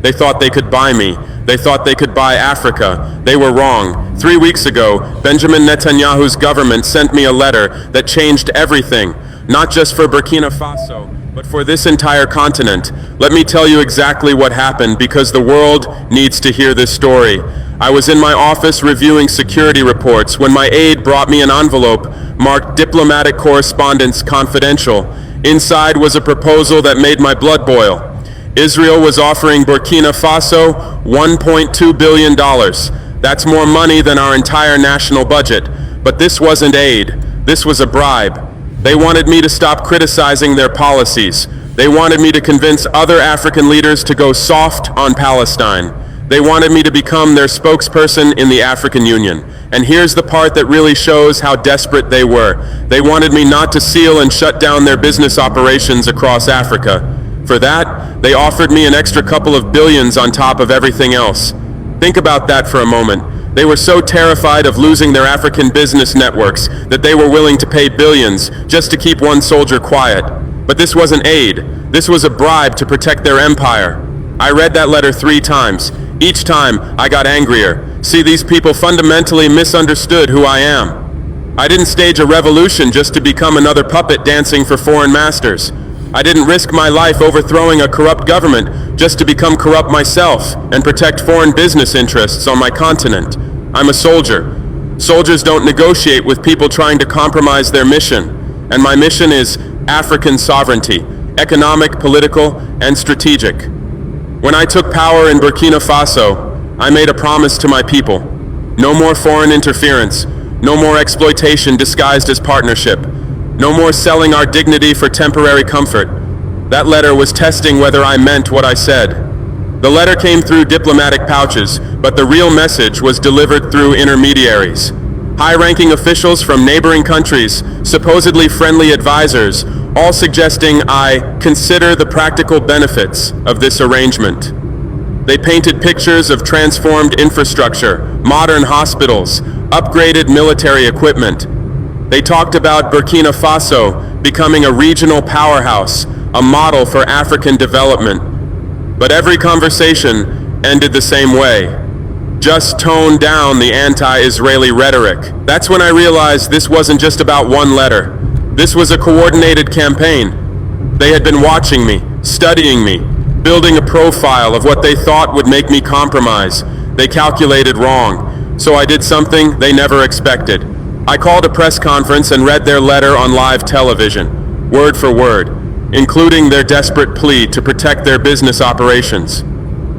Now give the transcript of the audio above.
They thought they could buy me. They thought they could buy Africa. They were wrong. 3 weeks ago, Benjamin Netanyahu's government sent me a letter that changed everything, not just for Burkina Faso, but for this entire continent. Let me tell you exactly what happened, because the world needs to hear this story. I was in my office reviewing security reports when my aide brought me an envelope marked Diplomatic Correspondence Confidential. Inside was a proposal that made my blood boil. Israel was offering Burkina Faso $1.2 billion. That's more money than our entire national budget. But this wasn't aid. This was a bribe. They wanted me to stop criticizing their policies. They wanted me to convince other African leaders to go soft on Palestine. They wanted me to become their spokesperson in the African Union. And here's the part that really shows how desperate they were. They wanted me not to seal and shut down their business operations across Africa. For that, they offered me an extra couple of billions on top of everything else. Think about that for a moment. They were so terrified of losing their African business networks that they were willing to pay billions just to keep one soldier quiet. But this wasn't aid. This was a bribe to protect their empire. I read that letter 3 times. Each time, I got angrier. See, these people fundamentally misunderstood who I am. I didn't stage a revolution just to become another puppet dancing for foreign masters. I didn't risk my life overthrowing a corrupt government just to become corrupt myself and protect foreign business interests on my continent. I'm a soldier. Soldiers don't negotiate with people trying to compromise their mission. And my mission is African sovereignty, economic, political, and strategic. When I took power in Burkina Faso, I made a promise to my people. No more foreign interference. No more exploitation disguised as partnership. No more selling our dignity for temporary comfort. That letter was testing whether I meant what I said. The letter came through diplomatic pouches, but the real message was delivered through intermediaries. High-ranking officials from neighboring countries, supposedly friendly advisors, all suggesting I consider the practical benefits of this arrangement. They painted pictures of transformed infrastructure, modern hospitals, upgraded military equipment. They talked about Burkina Faso becoming a regional powerhouse, a model for African development. But every conversation ended the same way. Just tone down the anti-Israeli rhetoric. That's when I realized this wasn't just about one letter. This was a coordinated campaign. They had been watching me, studying me, building a profile of what they thought would make me compromise. They calculated wrong. So I did something they never expected. I called a press conference and read their letter on live television, word for word, including their desperate plea to protect their business operations.